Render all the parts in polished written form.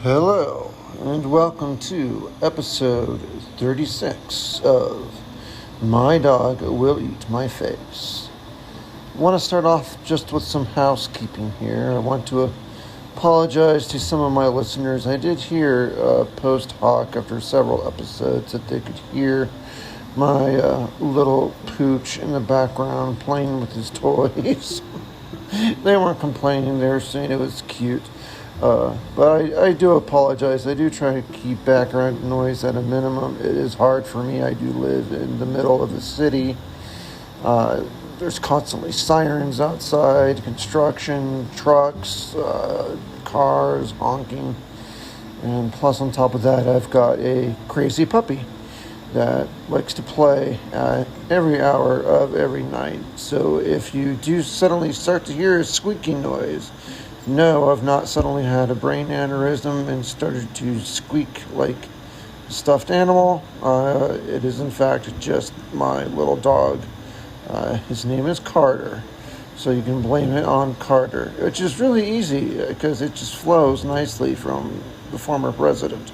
Hello, and welcome to episode 36 of My Dog Will Eat My Face. I want to start off just with some housekeeping here. I want to apologize to some of my listeners. I did hear post hoc after several episodes that they could hear my little pooch in the background playing with his toys. They weren't complaining, they were saying it was cute. But I do apologize. I do try to keep background noise at a minimum. It is hard for me. I do live in the middle of the city. There's constantly sirens outside, construction, trucks, cars honking. And plus on top of that, I've got a crazy puppy that likes to play every hour of every night. So if you do suddenly start to hear a squeaking noise, no, I've not suddenly had a brain aneurysm and started to squeak like a stuffed animal. It is in fact just my little dog. His name is Carter. So you can blame it on Carter, which is really easy because it just flows nicely from the former president.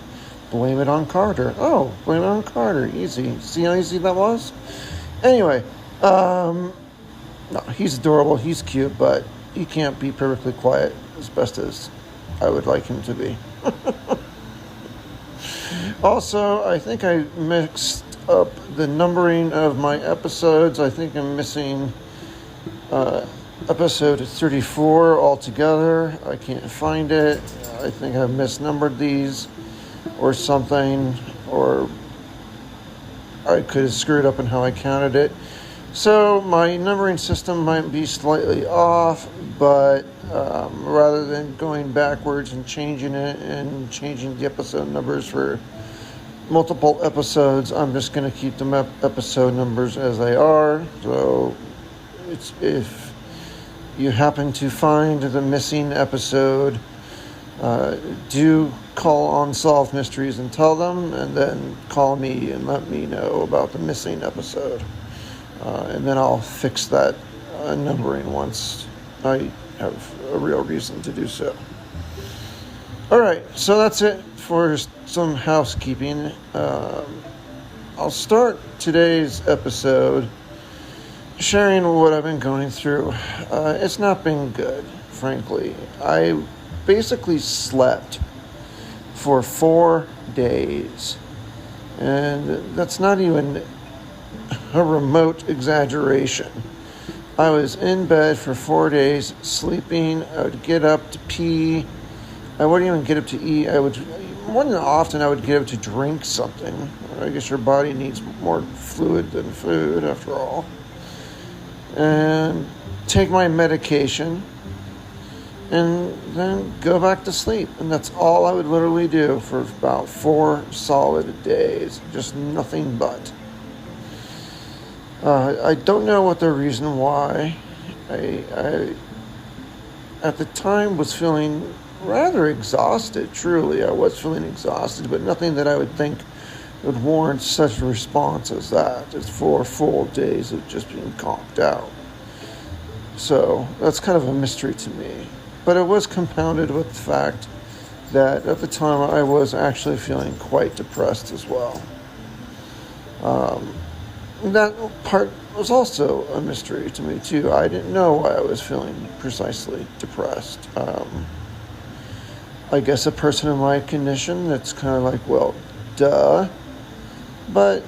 Blame it on Carter. Oh, blame it on Carter. Easy. See how easy that was? Anyway, no, he's adorable. He's cute, but he can't be perfectly quiet as best as I would like him to be. Also, I think I mixed up the numbering of my episodes. I think I'm missing episode 34 altogether. I can't find it. I think I've misnumbered these or something, or I could have screwed up in how I counted it. So my numbering system might be slightly off, but rather than going backwards and changing it and changing the episode numbers for multiple episodes, I'm just going to keep the episode numbers as they are. So if you happen to find the missing episode, do call Unsolved Mysteries and tell them, and then call me and let me know about the missing episode. And then I'll fix that numbering once I have a real reason to do so. Alright, so that's it for some housekeeping. I'll start today's episode sharing what I've been going through. It's not been good, frankly. I basically slept for 4 days. And that's not even a remote exaggeration. I was in bed for 4 days, sleeping. I would get up to pee. I wouldn't even get up to eat. More than often, I would get up to drink something. I guess your body needs more fluid than food, after all. And take my medication, and then go back to sleep. And that's all I would literally do for about 4 solid days. Just nothing but. I don't know what the reason why. I at the time was feeling rather exhausted, truly. I was feeling exhausted, but nothing that I would think would warrant such a response as that. It's 4 full days of just being conked out. So that's kind of a mystery to me. But it was compounded with the fact that at the time I was actually feeling quite depressed as well. That part was also a mystery to me too. I didn't know why I was feeling precisely depressed. I guess a person in my condition, that's kind of like, well, duh. But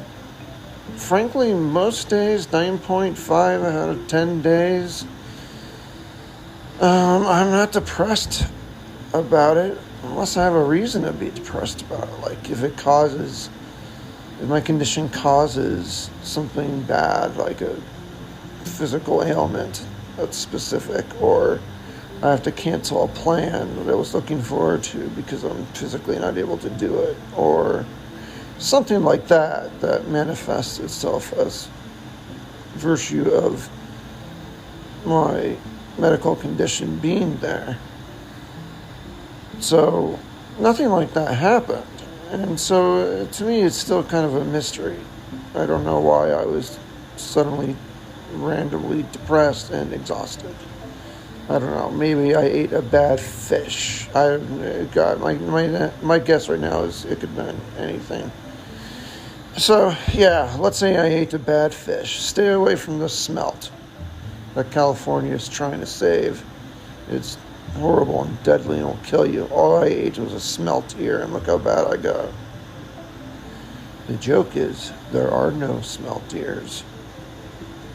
frankly, most days, 9.5 out of 10 days, I'm not depressed about it unless I have a reason to be depressed about it. Like if my condition causes something bad, like a physical ailment that's specific, or I have to cancel a plan that I was looking forward to because I'm physically not able to do it, or something like that manifests itself as virtue of my medical condition being there. So nothing like that happened. And so, to me, it's still kind of a mystery. I don't know why I was suddenly randomly depressed and exhausted. I don't know, maybe I ate a bad fish. God, my guess right now is it could have been anything. So, yeah, let's say I ate a bad fish. Stay away from the smelt that California is trying to save. It's horrible and deadly and will kill you. All I ate was a smelt ear, and look how bad I got. The joke is, there are no smelt ears.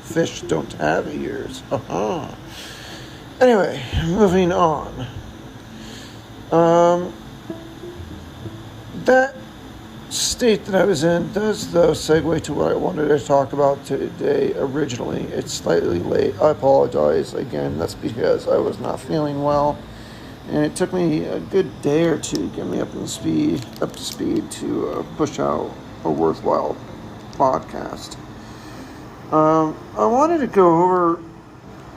Fish don't have ears. Anyway, moving on. That state that I was in does, though, segue to what I wanted to talk about today originally. It's slightly late. I apologize. Again, that's because I was not feeling well. And it took me a good day or two to get me up to speed to push out a worthwhile podcast. I wanted to go over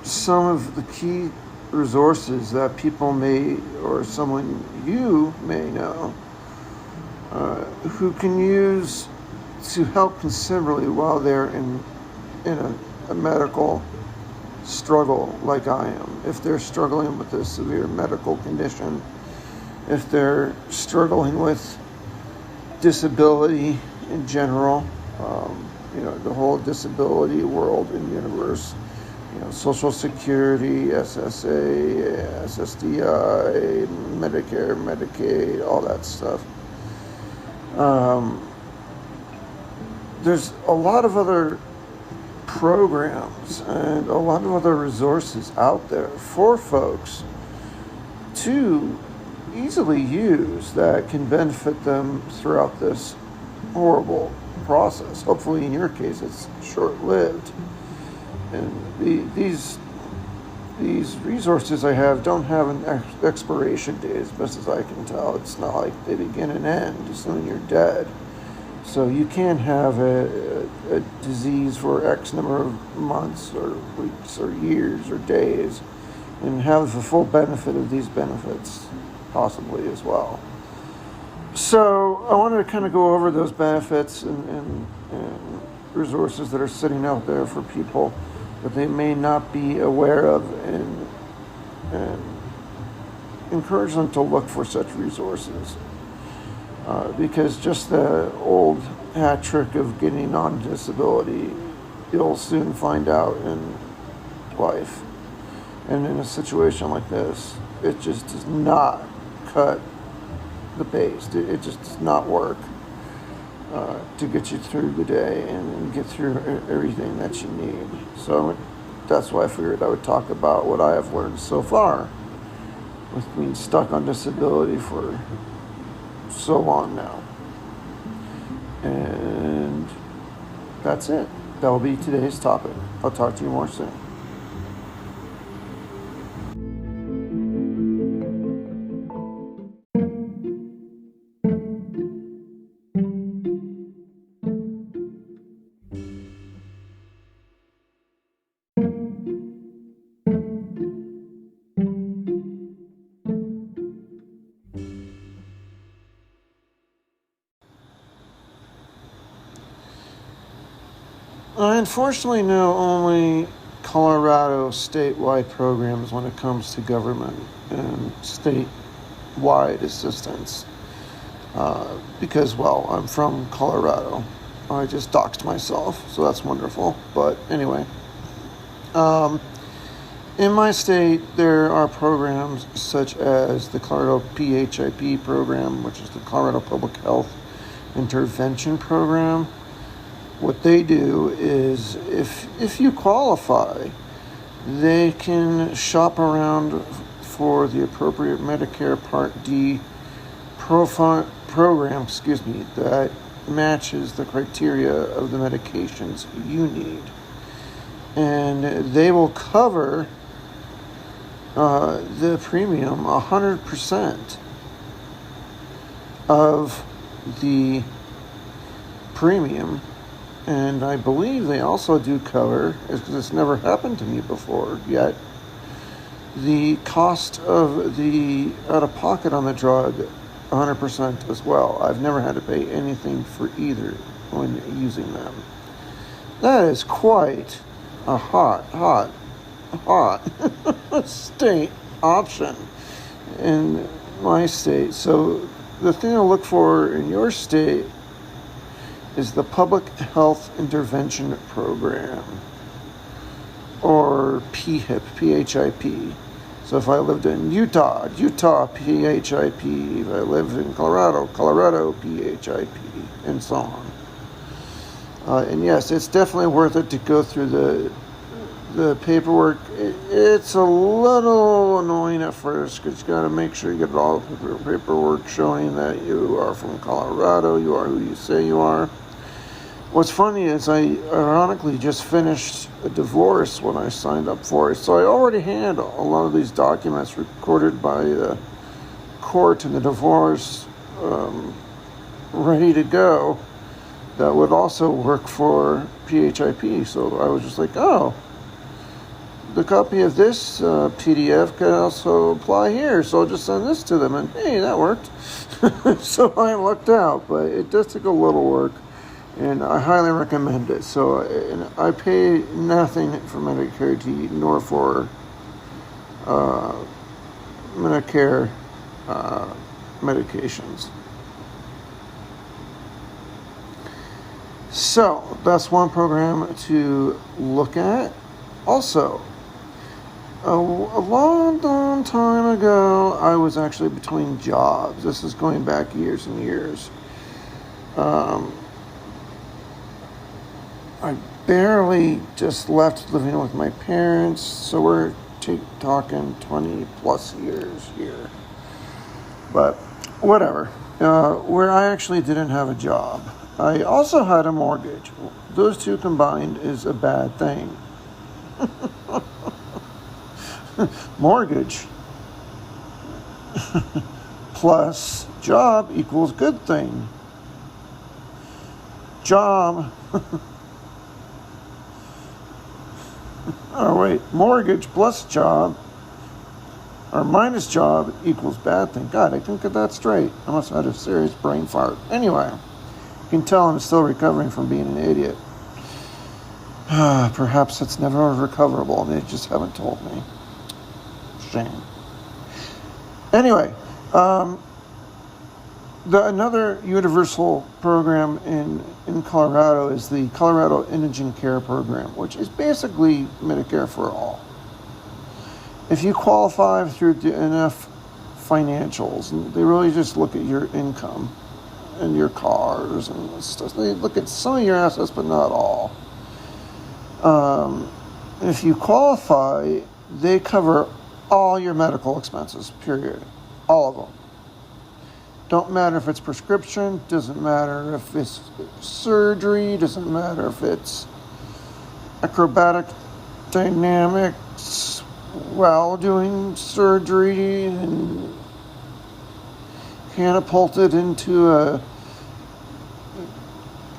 some of the key resources that people may, or someone you may know, who can use to help considerably while they're in a medical struggle like I am. If they're struggling with a severe medical condition, if they're struggling with disability in general, the whole disability world and universe, Social Security, SSA, SSDI, Medicare, Medicaid, all that stuff. There's a lot of other programs and a lot of other resources out there for folks to easily use that can benefit them throughout this horrible process. Hopefully in your case it's short-lived. And these resources I have don't have an expiration date, as best as I can tell. It's not like they begin and end as soon as you're dead. So you can have a disease for X number of months or weeks or years or days and have the full benefit of these benefits possibly as well. So I wanted to kind of go over those benefits and resources that are sitting out there for people that they may not be aware of, and encourage them to look for such resources. Because just the old hat trick of getting on disability, you'll soon find out in life. And in a situation like this, it just does not cut the pace. It just does not work to get you through the day and get through everything that you need. So that's why I figured I would talk about what I have learned so far with being stuck on disability for so long now. And that's it. That will be today's topic. I'll talk to you more soon. I unfortunately know only Colorado statewide programs when it comes to government and statewide assistance. Because, well, I'm from Colorado. I just doxed myself, so that's wonderful. But anyway, in my state, there are programs such as the Colorado PHIP program, which is the Colorado Public Health Intervention Program. What they do is, if you qualify, they can shop around for the appropriate Medicare Part D program, that matches the criteria of the medications you need. And they will cover the premium 100% of the premium. And I believe they also do cover, because it's never happened to me before yet, the cost of the out-of-pocket on the drug 100% as well. I've never had to pay anything for either when using them. That is quite a hot hot state option in my state. So the thing to look for in your state is the Public Health Intervention Program, or PHIP, PHIP. So if I lived in Utah, PHIP. If I lived in Colorado, PHIP, and so on. And yes, it's definitely worth it to go through the paperwork. It's a little annoying at first because you got to make sure you get all the paperwork showing that you are from Colorado, you are who you say you are. What's funny is I ironically just finished a divorce when I signed up for it, so I already had a lot of these documents recorded by the court in the divorce ready to go that would also work for PHIP. So I was just like, oh, the copy of this PDF can also apply here, so I'll just send this to them, and hey, that worked. So I lucked out, but it does take a little work, and I highly recommend it. So I pay nothing for Medicare nor for Medicare medications. So that's one program to look at. Also, a long time ago, I was actually between jobs. This is going back years and years. I barely just left living with my parents, so we're talking 20 plus years here. But whatever. Where I actually didn't have a job. I also had a mortgage. Those two combined is a bad thing. Mortgage plus job equals good thing. Job. Mortgage plus job or minus job equals bad thing. God, I couldn't get that straight. I must have had a serious brain fart. Anyway, you can tell I'm still recovering from being an idiot. Perhaps it's never recoverable and they just haven't told me. Shame. Anyway, another universal program in Colorado is the Colorado Indigent Care Program, which is basically Medicare for all. If you qualify through enough financials, and they really just look at your income and your cars and stuff. They look at some of your assets, but not all. If you qualify, they cover all your medical expenses, period. All of them. Don't matter if it's prescription, doesn't matter if it's surgery, doesn't matter if it's acrobatic dynamics while doing surgery and catapulted into a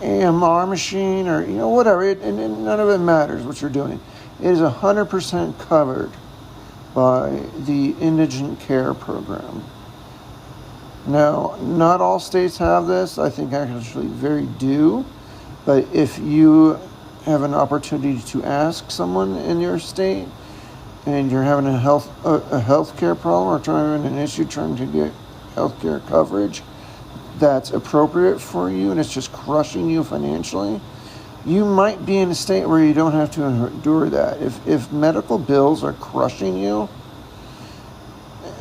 AMR machine or, whatever. And none of it matters what you're doing. It is 100% covered by the Indigent Care Program. Now, not all states have this. I think actually very do. But if you have an opportunity to ask someone in your state and you're having a health care problem or trying to get health care coverage that's appropriate for you and it's just crushing you financially, you might be in a state where you don't have to endure that. If medical bills are crushing you,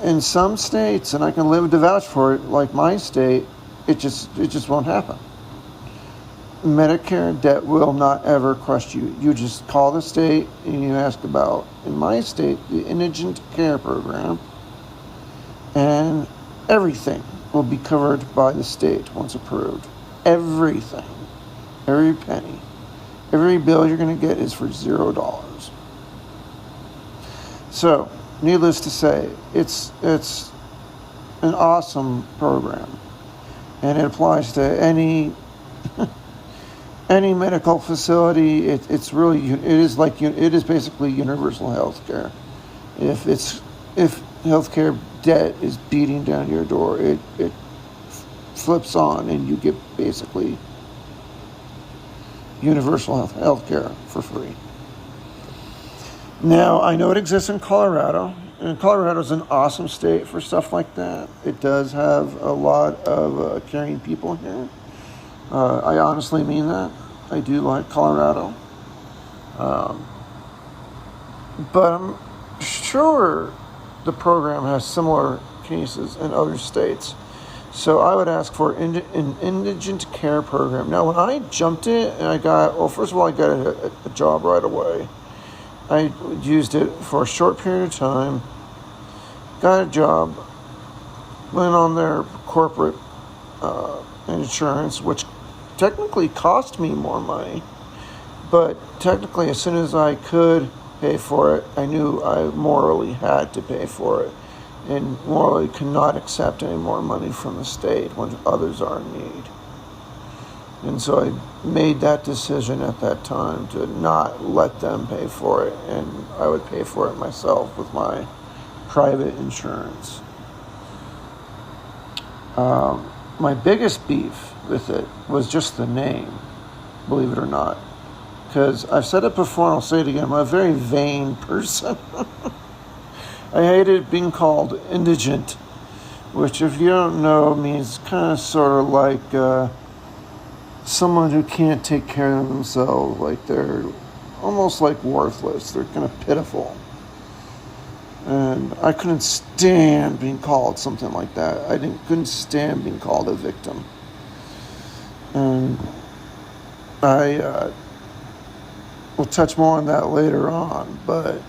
in some states, and I can live to vouch for it, like my state, it just won't happen. Medicare debt will not ever crush you. You just call the state and you ask about, in my state, the Indigent Care Program, and everything will be covered by the state once approved. Everything. Every penny. Every bill you're going to get is for $0. So, needless to say, it's an awesome program, and it applies to any medical facility. It is basically universal health care. If healthcare debt is beating down your door, it flips on, and you get basically universal health care for free. Now, I know it exists in Colorado, and Colorado is an awesome state for stuff like that. It does have a lot of caring people here. I honestly mean that. I do like Colorado. But I'm sure the program has similar cases in other states. So I would ask for an indigent care program. Now, when I jumped it, and first of all, I got a job right away. I used it for a short period of time, got a job, went on their corporate insurance, which technically cost me more money. But technically, as soon as I could pay for it, I knew I morally had to pay for it, and morally could not accept any more money from the state when others are in need. And so I made that decision at that time to not let them pay for it, and I would pay for it myself with my private insurance. My biggest beef with it was just the name, believe it or not. Because I've said it before and I'll say it again, I'm a very vain person. I hated being called indigent, which if you don't know means kind of sort of like someone who can't take care of themselves, like they're almost like worthless, they're kind of pitiful. And I couldn't stand being called something like that. I couldn't stand being called a victim. And I we'll touch more on that later on, but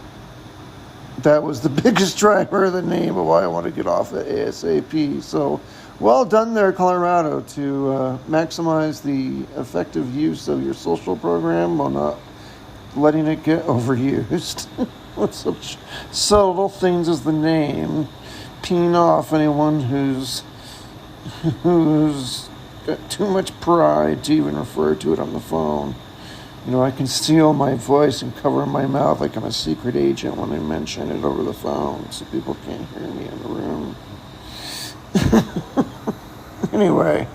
that was the biggest driver of the name of why I want to get off the ASAP. So, well done there, Colorado, to maximize the effective use of your social program while not letting it get overused with such subtle things as the name, peeing off anyone who's got too much pride to even refer to it on the phone. You know, I can steal my voice and cover my mouth like I'm a secret agent when I mention it over the phone so people can't hear me in the room. Anyway,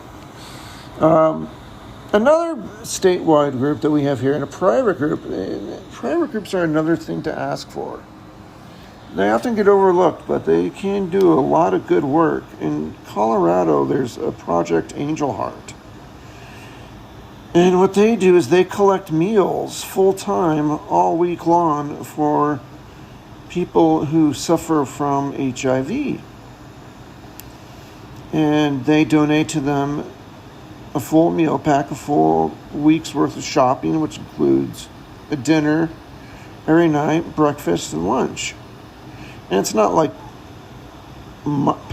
another statewide group that we have here, and a private group, private groups are another thing to ask for. They often get overlooked, but they can do a lot of good work. In Colorado, there's a Project Angel Heart. And what they do is they collect meals full-time all week long for people who suffer from HIV. And they donate to them a full meal pack, a full week's worth of shopping, which includes a dinner every night, breakfast, and lunch. And it's not like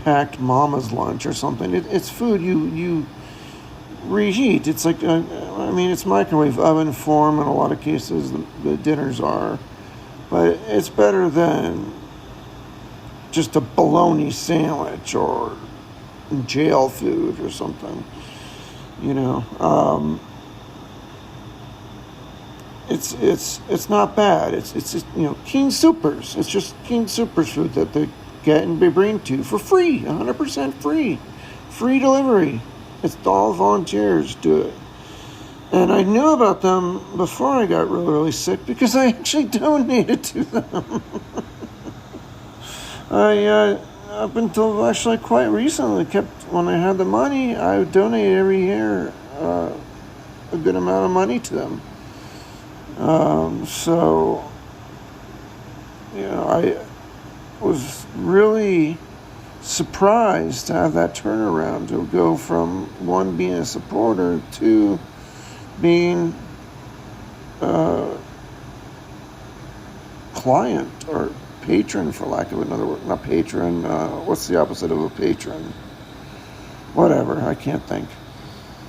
packed mama's lunch or something. It's food you reheat. It's like, it's microwave oven form in a lot of cases, the dinners are. But it's better than just a bologna sandwich or jail food or something. You know, it's not bad. It's just, King Soopers. It's just King Soopers food that they get and they bring to you for free, 100% free. Free delivery. It's all volunteers do it. And I knew about them before I got really, really sick because I actually donated to them. Up until actually quite recently, when I had the money, I would donate every year a good amount of money to them. I was really surprised to have that turnaround, to go from one being a supporter to being a client or patron, for lack of another word. Not patron, what's the opposite of a patron? Whatever, I can't think.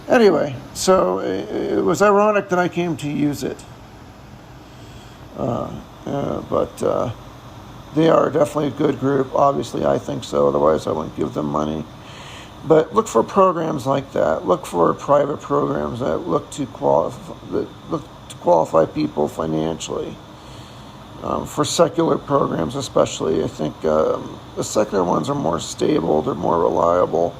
Anyway, so it was ironic that I came to use it. But they are definitely a good group. Obviously, I think so. Otherwise, I wouldn't give them money. But look for programs like that. Look for private programs that look to qualify people financially. For secular programs, especially, I think the secular ones are more stable. They're more reliable,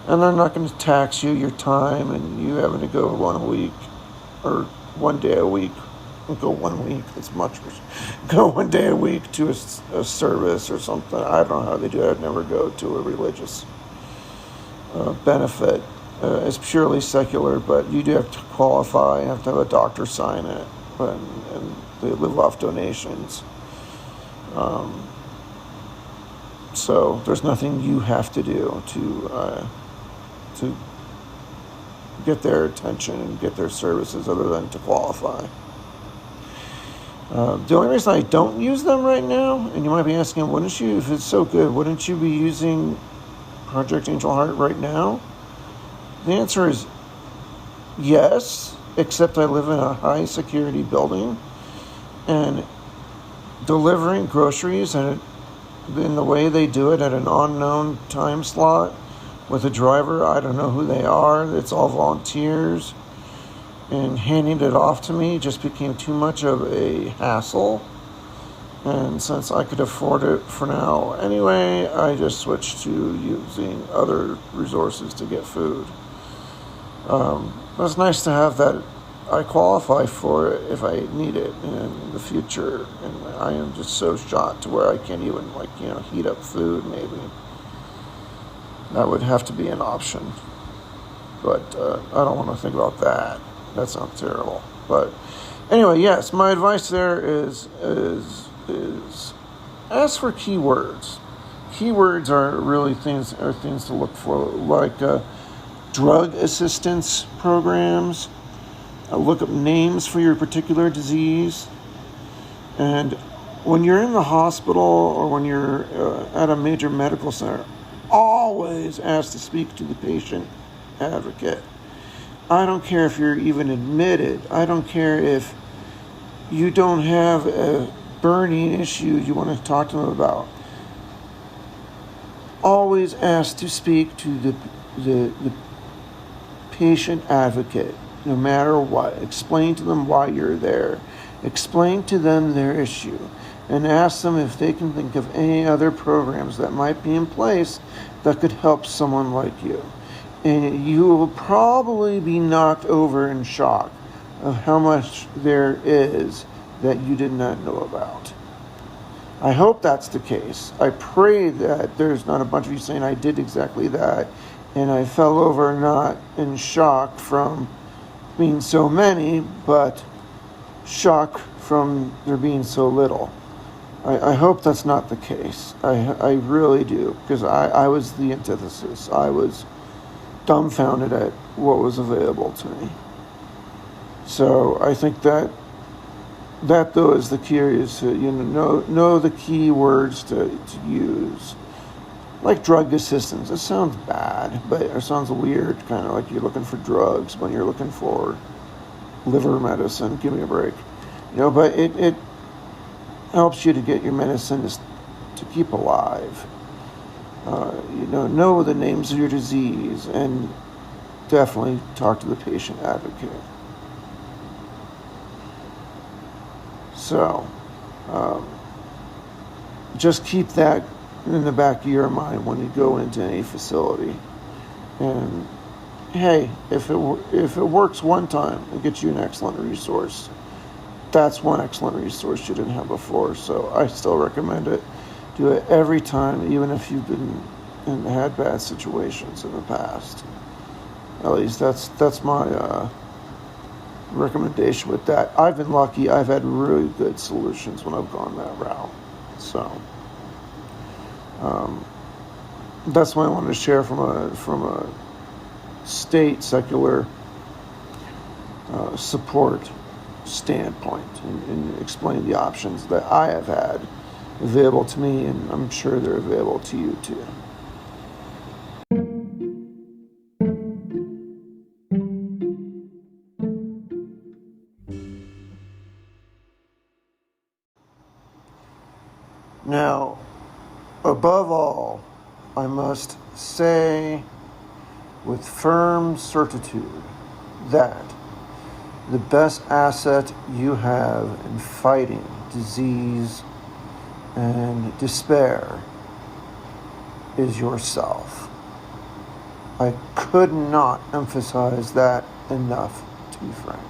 and they're not going to tax you your time and you having to go 1 week or 1 day a week go 1 week. It's much worse. Go 1 day a week to a service or something. I don't know how they do it. I'd never go to a religious benefit. It's purely secular, but you do have to qualify. You have to have a doctor sign it, and they live off donations. So there's nothing you have to do to get their attention and get their services other than to qualify. The only reason I don't use them right now, and you might be asking, wouldn't you, if it's so good, wouldn't you be using Project Angel Heart right now? The answer is yes, except I live in a high security building, and delivering groceries in the way they do it at an unknown time slot with a driver, I don't know who they are, it's all volunteers, and handing it off to me just became too much of a hassle. And since I could afford it for now anyway, I just switched to using other resources to get food. It's nice to have that I qualify for it if I need it in the future. And I am just so shocked to where I can't even heat up food maybe. That would have to be an option. But I don't want to think about that. That sounds terrible. But anyway, yes, my advice there is ask for keywords. Keywords are really things to look for, like drug assistance programs. Look up names for your particular disease. And when you're in the hospital or when you're at a major medical center, always ask to speak to the patient advocate. I don't care if you're even admitted. I don't care if you don't have a burning issue you want to talk to them about. Always ask to speak to the patient advocate, no matter what. Explain to them why you're there. Explain to them their issue, and ask them if they can think of any other programs that might be in place that could help someone like you. And you will probably be knocked over in shock of how much there is that you did not know about. I hope that's the case. I pray that there's not a bunch of you saying I did exactly that and I fell over not in shock from being so many, but shock from there being so little. I hope that's not the case. I really do, because I was the antithesis. I was dumbfounded at what was available to me. So I think that though is the key, is to know the key words to use. Like drug assistance. It sounds bad, but it sounds weird, kind of like you're looking for drugs when you're looking for liver medicine. Give me a break. But it helps you to get your medicine to keep alive. Know the names of your disease, and definitely talk to the patient advocate. So, just keep that in the back of your mind when you go into any facility. And hey, if it works one time, it gets you an excellent resource. That's one excellent resource you didn't have before. So I still recommend it. Do it every time, even if you've been and had bad situations in the past. At least that's my recommendation with that. I've been lucky. I've had really good solutions when I've gone that route. So that's what I wanted to share from a state secular support standpoint, and explain the options that I have had available to me, and I'm sure they're available to you too. Now, above all, I must say with firm certitude that the best asset you have in fighting disease and despair is yourself. I could not emphasize that enough, to be frank.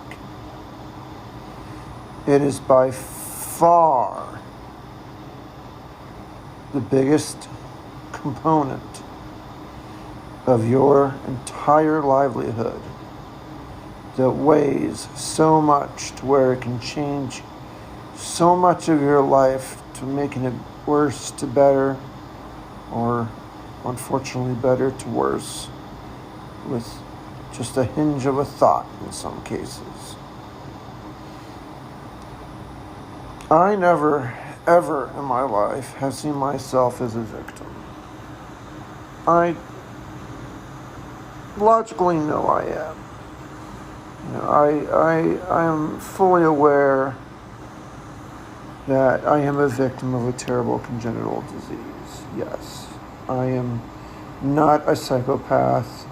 It is by far the biggest component of your entire livelihood that weighs so much to where it can change so much of your life, to making it worse to better, or unfortunately better to worse, with just a hinge of a thought in some cases. I never, ever in my life have seen myself as a victim. I logically know I am. I am fully aware that I am a victim of a terrible congenital disease. Yes, I am not a psychopath.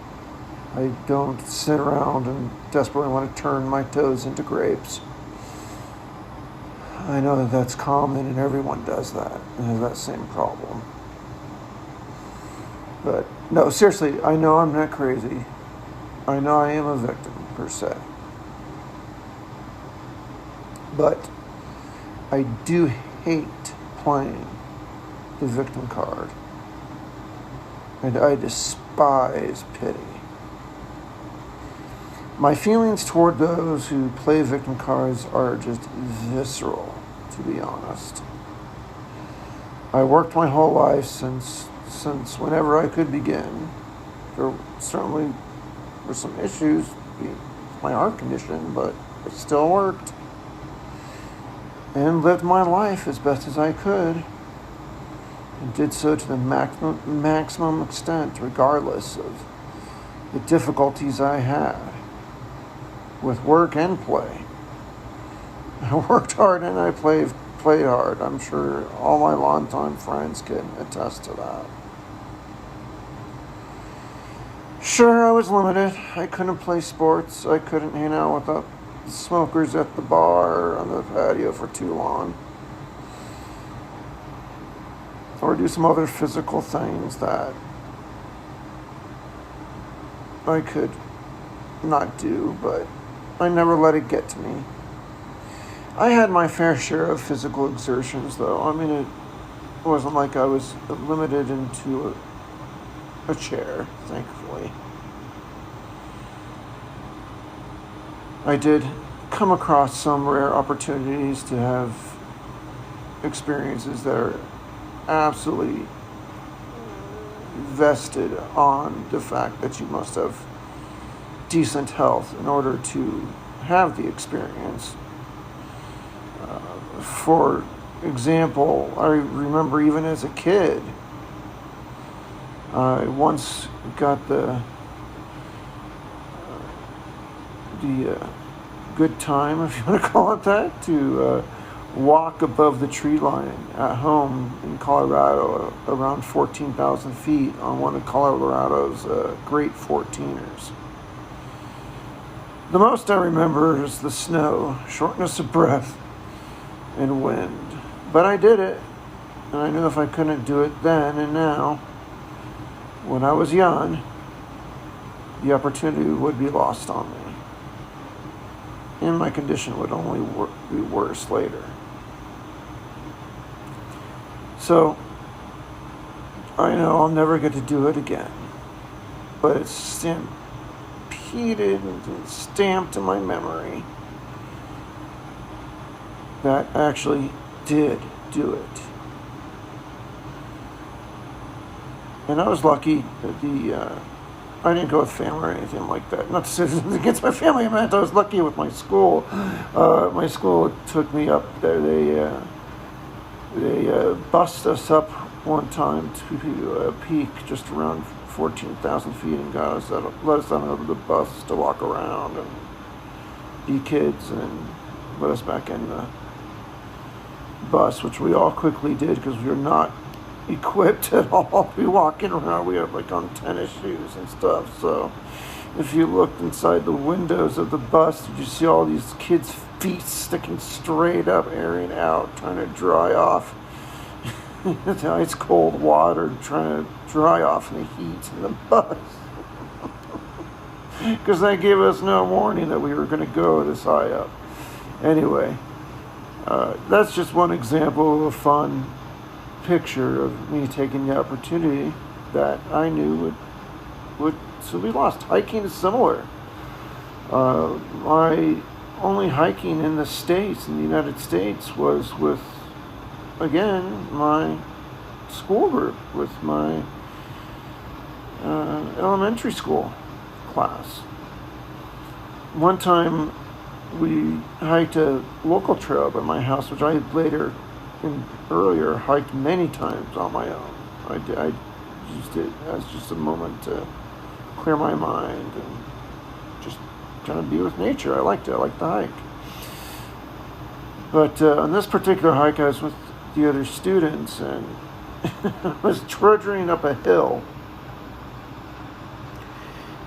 I don't sit around and desperately want to turn my toes into grapes. I know that that's common and everyone does that and has that same problem. But no, seriously, I know I'm not crazy. I know I am a victim, per se. But I do hate playing the victim card. And I despise pity. My feelings toward those who play victim cards are just visceral, to be honest. I worked my whole life since whenever I could begin. There certainly were some issues with my heart condition, but I still worked and lived my life as best as I could, and did so to the maximum extent, regardless of the difficulties I had with work and play. I worked hard and I played hard. I'm sure all my longtime friends can attest to that. Sure, I was limited. I couldn't play sports. I couldn't hang out with the smokers at the bar or on the patio for too long, or do some other physical things that I could not do, but I never let it get to me. I had my fair share of physical exertions, though. I mean, it wasn't like I was limited into a chair, thankfully. I did come across some rare opportunities to have experiences that are absolutely vested on the fact that you must have decent health in order to have the experience. For example, I remember even as a kid, I once got the good time, if you want to call it that, to walk above the tree line at home in Colorado, around 14,000 feet on one of Colorado's great 14ers. The most I remember is the snow, shortness of breath, and wind. But I did it, and I knew if I couldn't do it then and now, when I was young, the opportunity would be lost on me, and my condition would only be worse later. So, I know I'll never get to do it again, but it's stampeded and stamped in my memory that I actually did do it. And I was lucky that I didn't go with family or anything like that. Not to say this against my family, I meant I was lucky with my school. My school took me up there. They bussed us up one time to a peak just around 14,000 feet and let us on over the bus to walk around and be kids, and let us back in the bus, which we all quickly did because we were not equipped at all to be walking around. We had like on tennis shoes and stuff. So if you looked inside the windows of the bus, did you see all these kids' feet sticking straight up, airing out, trying to dry off the ice cold water, trying to dry off the heat in the bus. Because they gave us no warning that we were going to go this high up. Anyway, That's just one example of a fun picture of me taking the opportunity that I knew would soon be lost. Hiking is similar. My only hiking in the States, in the United States, was with, again, my school group, with my elementary school class. One time we hiked a local trail by my house, which I had earlier hiked many times on my own. I used it as just a moment to clear my mind and just kind of be with nature. I liked it. I liked the hike. But on this particular hike, I was with the other students, and I was trudging up a hill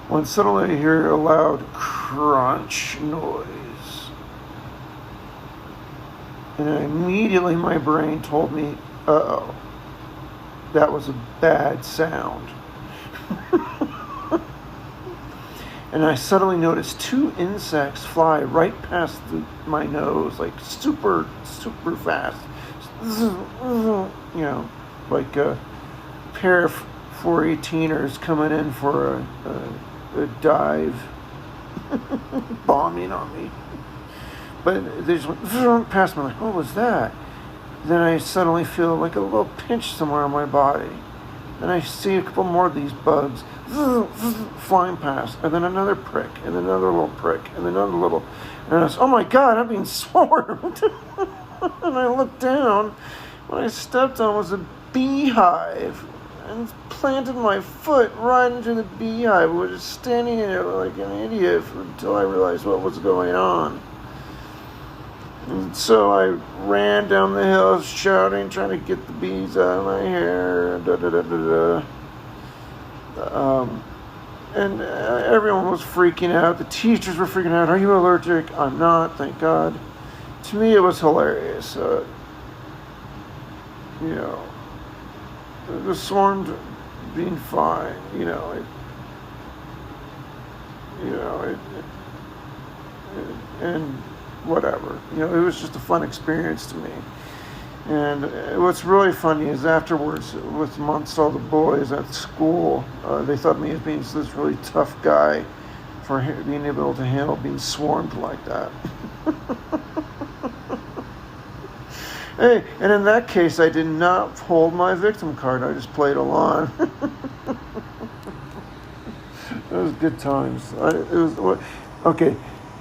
when suddenly I hear a loud crunch noise. And immediately my brain told me, uh-oh, that was a bad sound. And I suddenly noticed two insects fly right past my nose, like super, super fast. Like a pair of 418ers coming in for a dive, bombing on me. But they just went past me, like, what was that? Then I suddenly feel like a little pinch somewhere on my body. Then I see a couple more of these bugs flying past, and then another prick, and then another little prick, and then another little, and I was, oh my God, I'm being swarmed. And I looked down. What I stepped on was a beehive, and planted my foot right into the beehive. I was just standing in it like an idiot until I realized what was going on. And so I ran down the hill shouting, trying to get the bees out of my hair. And everyone was freaking out. The teachers were freaking out. Are you allergic? I'm not, thank God. To me, it was hilarious. The swarmed being fine. And whatever. It was just a fun experience to me. And what's really funny is afterwards, amongst all the boys at school, they thought me as being this really tough guy for being able to handle being swarmed like that. Hey, and in that case, I did not hold my victim card. I just played along. It was good times. Okay.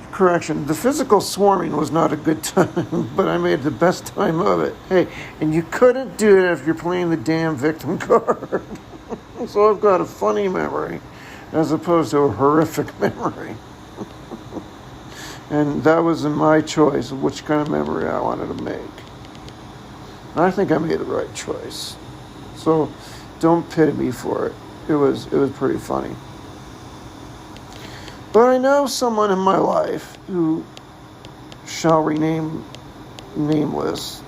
Correction, the physical swarming was not a good time, but I made the best time of it. Hey, and you couldn't do it if you're playing the damn victim card. So I've got a funny memory as opposed to a horrific memory. And that was my choice of which kind of memory I wanted to make. And I think I made the right choice. So don't pity me for it. It was pretty funny. But I know someone in my life who shall remain nameless,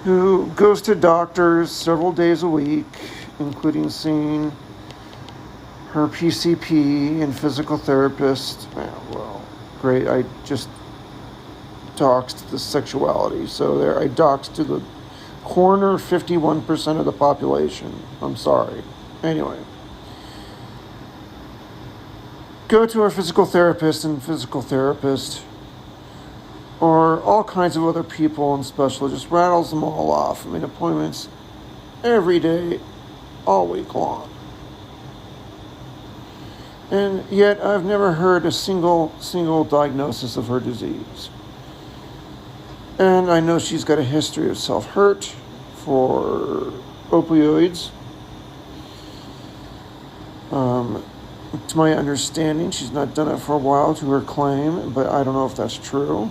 who goes to doctors several days a week, including seeing her PCP and physical therapist. Well, great, I just doxed the sexuality. So there, I doxed to the corner 51% of the population. I'm sorry. Anyway. Go to a physical therapist or all kinds of other people and specialists, just rattles them all off. I mean, appointments every day, all week long. And yet I've never heard a single diagnosis of her disease. And I know she's got a history of self-hurt for opioids. To my understanding, she's not done it for a while, to her claim, but I don't know if that's true.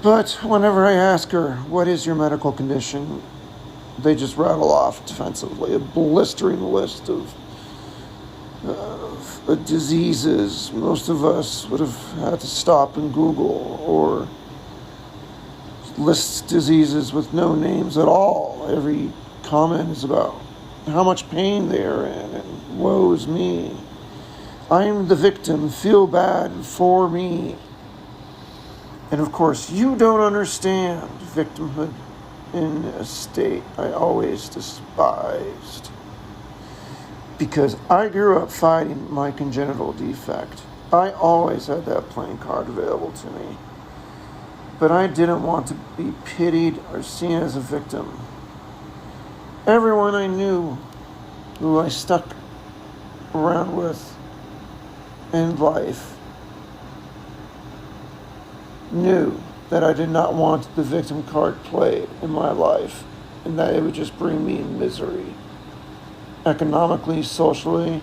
But whenever I ask her, what is your medical condition, they just rattle off defensively a blistering list of diseases most of us would have had to stop and Google, or lists diseases with no names at all. Every comment is about how much pain they are in and woe is me. I'm the victim, feel bad for me. And of course, you don't understand victimhood in a state I always despised. Because I grew up fighting my congenital defect. I always had that playing card available to me. But I didn't want to be pitied or seen as a victim. Everyone I knew who I stuck around with in life knew that I did not want the victim card played in my life and that it would just bring me misery. Economically, socially,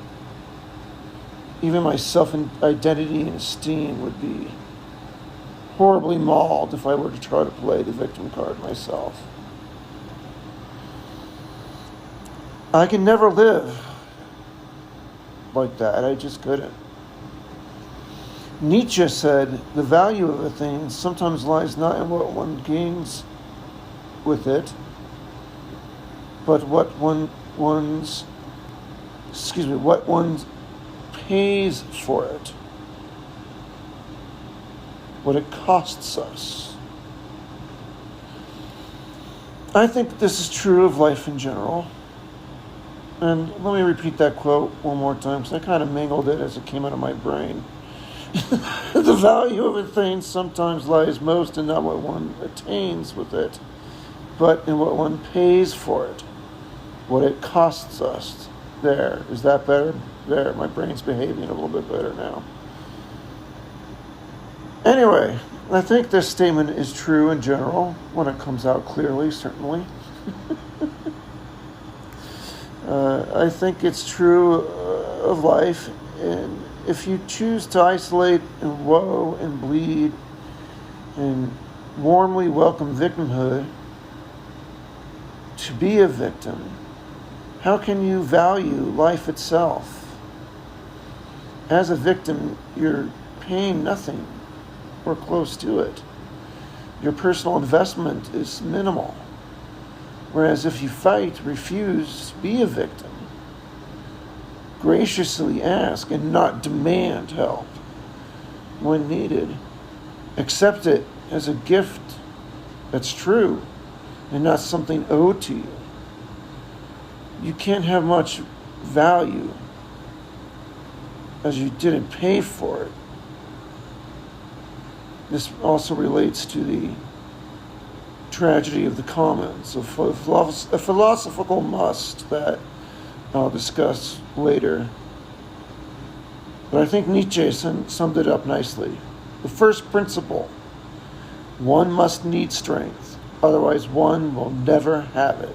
even my self-identity and esteem would be horribly mauled if I were to try to play the victim card myself. I can never live like that. I just couldn't. Nietzsche said, the value of a thing sometimes lies not in what one gains with it, but what one pays for it. What it costs us. I think this is true of life in general. And let me repeat that quote one more time, because I kind of mangled it as it came out of my brain. The value of a thing sometimes lies most in not what one attains with it, but in what one pays for it, what it costs us. There. Is that better? There. My brain's behaving a little bit better now. Anyway, I think this statement is true in general, when it comes out clearly, certainly. I think it's true of life, and if you choose to isolate and woe and bleed and warmly welcome victimhood, to be a victim, how can you value life itself? As a victim, you're paying nothing or close to it. Your personal investment is minimal. Whereas if you fight, refuse, be a victim, graciously ask and not demand help when needed, accept it as a gift that's true and not something owed to you, you can't have much value as you didn't pay for it. This also relates to the tragedy of the commons, a philosophical must that I'll discuss later. But I think Nietzsche summed it up nicely. The first principle, one must need strength, otherwise one will never have it.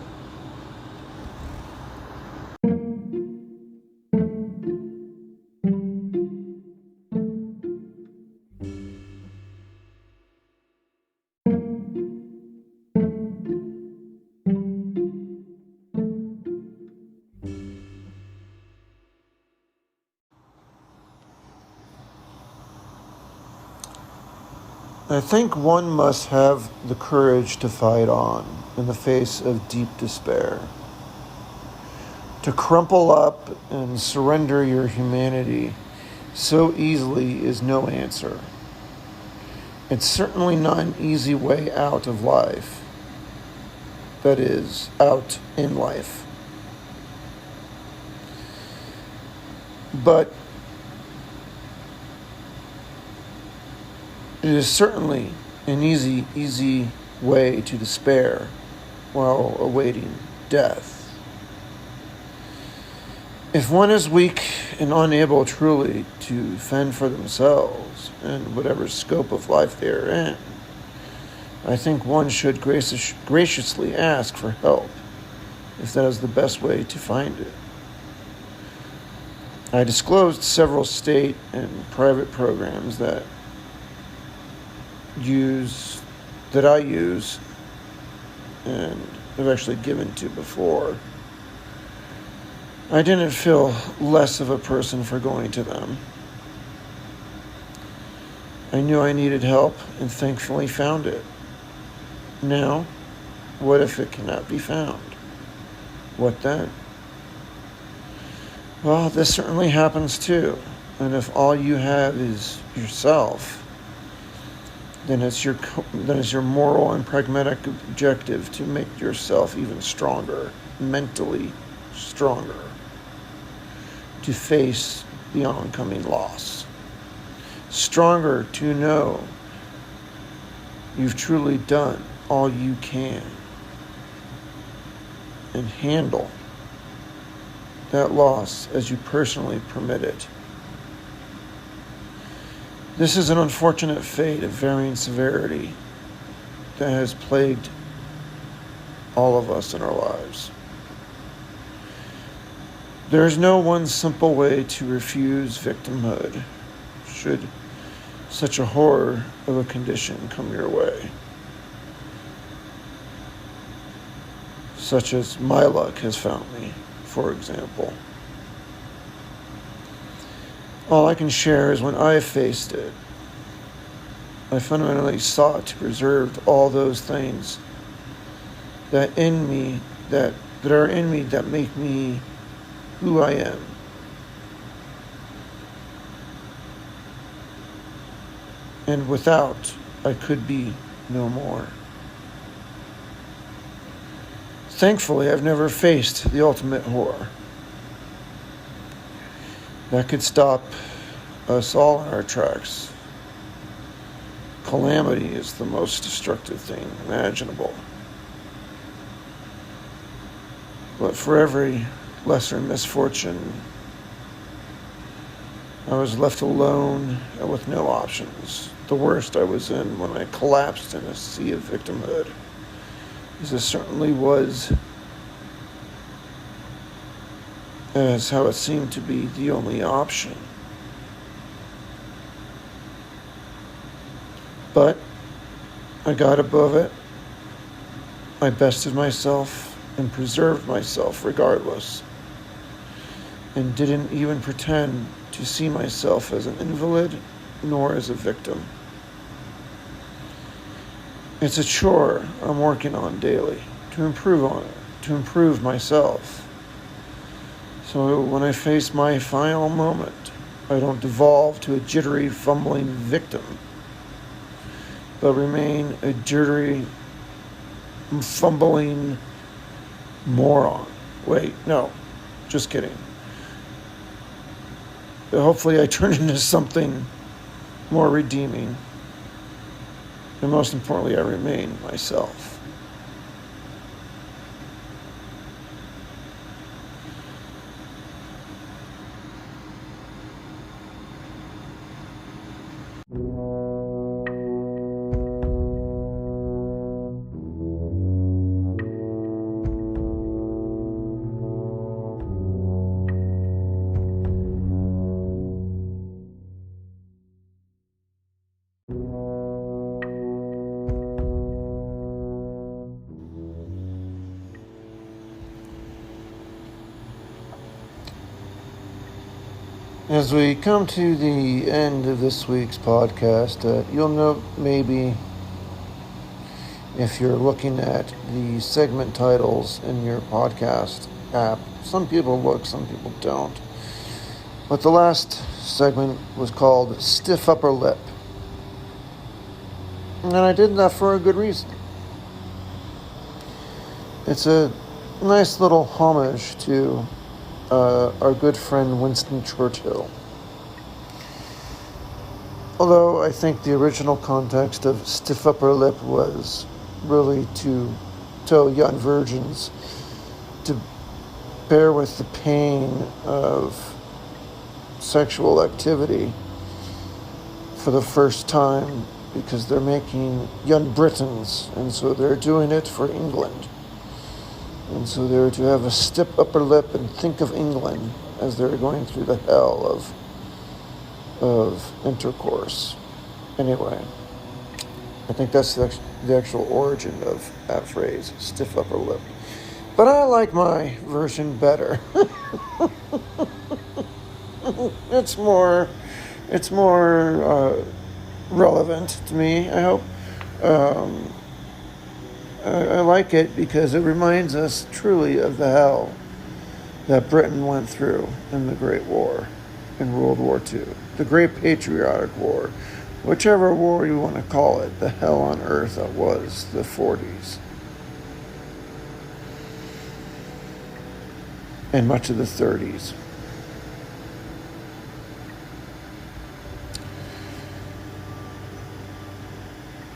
I think one must have the courage to fight on in the face of deep despair. To crumple up and surrender your humanity so easily is no answer. It's certainly not an easy way out of life. That is, out in life. But it is certainly an easy way to despair while awaiting death. If one is weak and unable truly to fend for themselves in whatever scope of life they are in, I think one should graciously ask for help if that is the best way to find it. I disclosed several state and private programs that I use and have actually given to before. I didn't feel less of a person for going to them. I knew I needed help and thankfully found it. Now, what if it cannot be found? What then? Well, this certainly happens too. And if all you have is yourself, then it's your moral and pragmatic objective to make yourself even stronger, mentally stronger, to face the oncoming loss. Stronger to know you've truly done all you can and handle that loss as you personally permit it. This is an unfortunate fate of varying severity that has plagued all of us in our lives. There is no one simple way to refuse victimhood should such a horror of a condition come your way, such as my luck has found me, for example. All I can share is when I faced it, I fundamentally sought to preserve all those things that are in me that make me who I am. And without, I could be no more. Thankfully, I've never faced the ultimate horror that could stop us all in our tracks. Calamity is the most destructive thing imaginable. But for every lesser misfortune, I was left alone and with no options. The worst I was in when I collapsed in a sea of victimhood, as it certainly was, as how it seemed to be the only option. But I got above it. I bested myself and preserved myself regardless, and didn't even pretend to see myself as an invalid nor as a victim. It's a chore I'm working on daily to improve on it, to improve myself. So when I face my final moment, I don't devolve to a jittery, fumbling victim, but remain a jittery, fumbling moron. Wait, no, just kidding. But hopefully I turn into something more redeeming. And most importantly, I remain myself. As we come to the end of this week's podcast, you'll note maybe if you're looking at the segment titles in your podcast app, some people look, some people don't. But the last segment was called Stiff Upper Lip. And I did that for a good reason. It's a nice little homage to our good friend Winston Churchill. Although I think the original context of stiff upper lip was really to tell young virgins to bear with the pain of sexual activity for the first time, because they're making young Britons, and so they're doing it for England. And so they're to have a stiff upper lip and think of England as they're going through the hell of intercourse. Anyway, I think that's the actual origin of that phrase, stiff upper lip. But I like my version better. It's more relevant to me, I hope. I like it because it reminds us truly of the hell that Britain went through in the Great War. in World War II, the Great Patriotic War, whichever war you want to call it, the hell on earth that was the 40s. And much of the 30s.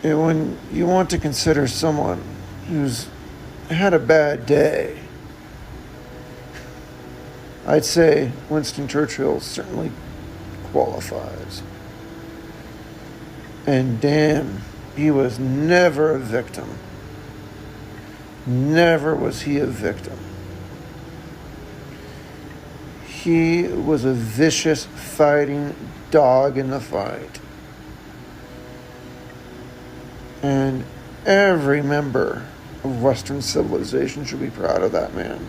And when you want to consider someone who's had a bad day, I'd say Winston Churchill certainly qualifies. And damn, he was never a victim. Never was he a victim. He was a vicious fighting dog in the fight. And every member of Western civilization should be proud of that man.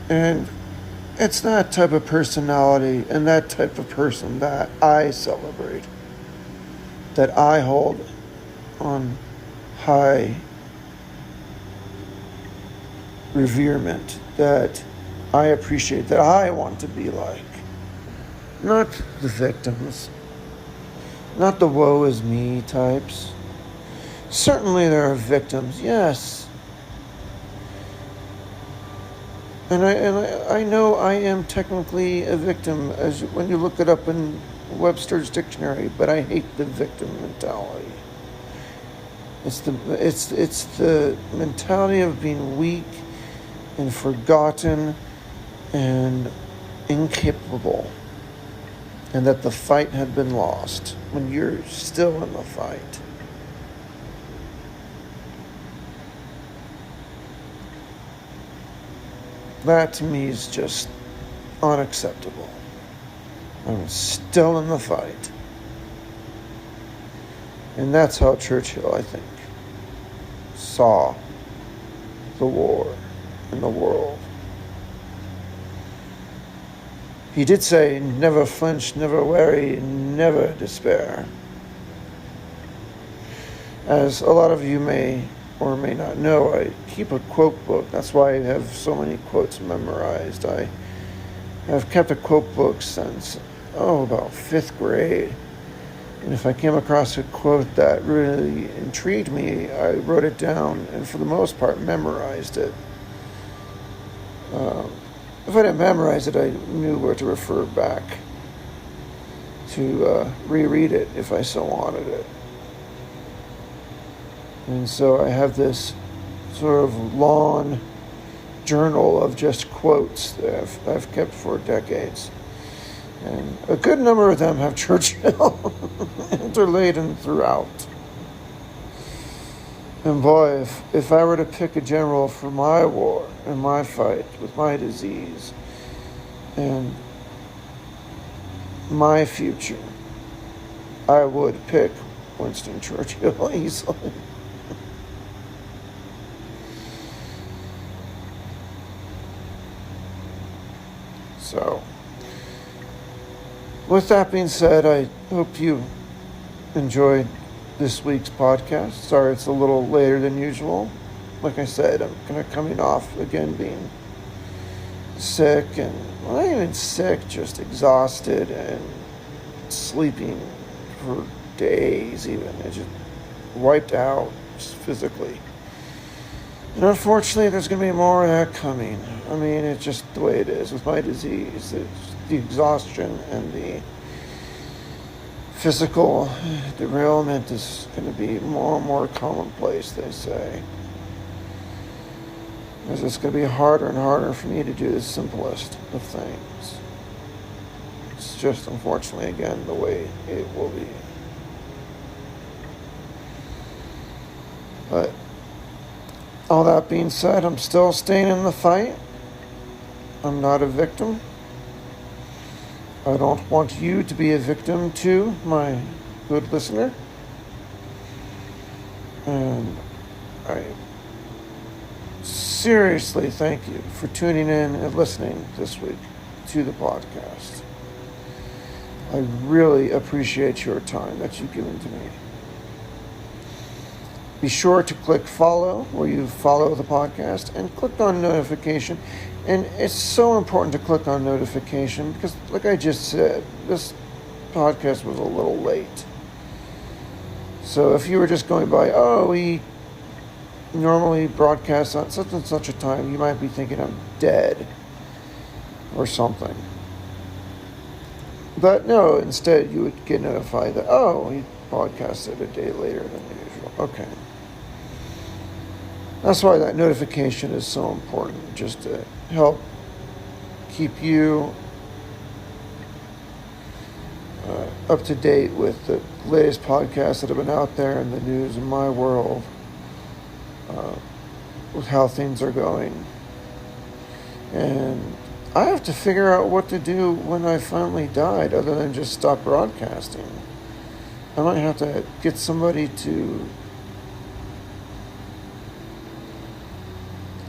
And it's that type of personality and that type of person that I celebrate, that I hold on high reverement, that I appreciate, that I want to be like. Not the victims, not the woe is me types. Certainly there are victims, yes. And I know I am technically a victim as when you look it up in Webster's dictionary, but I hate the victim mentality. It's the mentality of being weak and forgotten and incapable, and that the fight had been lost when you're still in the fight. That to me is just unacceptable. I'm still in the fight. And that's how Churchill, I think, saw the war and the world. He did say, never flinch, never worry, never despair. As a lot of you may or may not know, I keep a quote book. That's why I have so many quotes memorized. I have kept a quote book since, about 5th grade. And if I came across a quote that really intrigued me, I wrote it down and for the most part memorized it. If I didn't memorize it, I knew where to refer back to reread it if I so wanted it. And so I have this sort of long journal of just quotes that I've kept for decades. And a good number of them have Churchill interladen throughout. And boy, if I were to pick a general for my war and my fight with my disease and my future, I would pick Winston Churchill easily. So, with that being said, I hope you enjoyed this week's podcast. Sorry it's a little later than usual. Like I said, I'm kind of coming off again being sick, and well, not even sick, just exhausted and sleeping for days even. It just wiped out just physically. And unfortunately, there's going to be more of that coming. I mean, it's just the way it is with my disease. It's the exhaustion and the physical derailment is going to be more and more commonplace, they say. Because it's going to be harder and harder for me to do the simplest of things. It's just, unfortunately, again, the way it will be. But all that being said, I'm still staying in the fight. I'm not a victim. I don't want you to be a victim too, my good listener. And I seriously thank you for tuning in and listening this week to the podcast. I really appreciate your time that you've given to me. be sure to click follow where you follow the podcast and click on notification. And it's so important to click on notification because, like I just said, this podcast was a little late. So if you were just going by, we normally broadcast on such and such a time, you might be thinking I'm dead or something. But no, instead you would get notified that, we podcasted a day later than usual. Okay. That's why that notification is so important, just to help keep you up to date with the latest podcasts that have been out there in the news in my world, with how things are going. And I have to figure out what to do when I finally died other than just stop broadcasting. I might have to get somebody to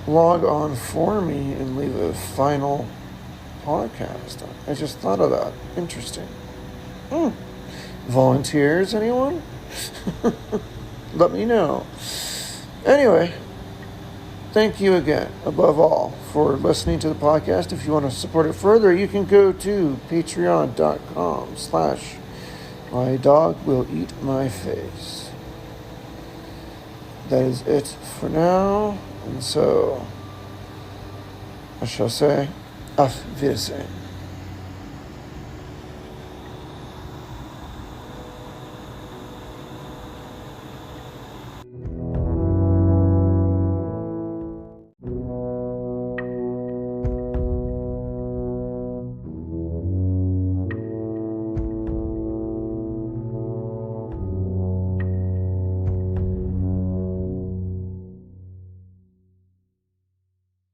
log on for me and leave a final podcast. I just thought of that. Interesting. Volunteers, anyone? Let me know. Anyway, thank you again, above all, for listening to the podcast. If you want to support it further, you can go to patreon.com/mydogwilleatmyface. That is it for now. And so, I shall say, auf Wiedersehen.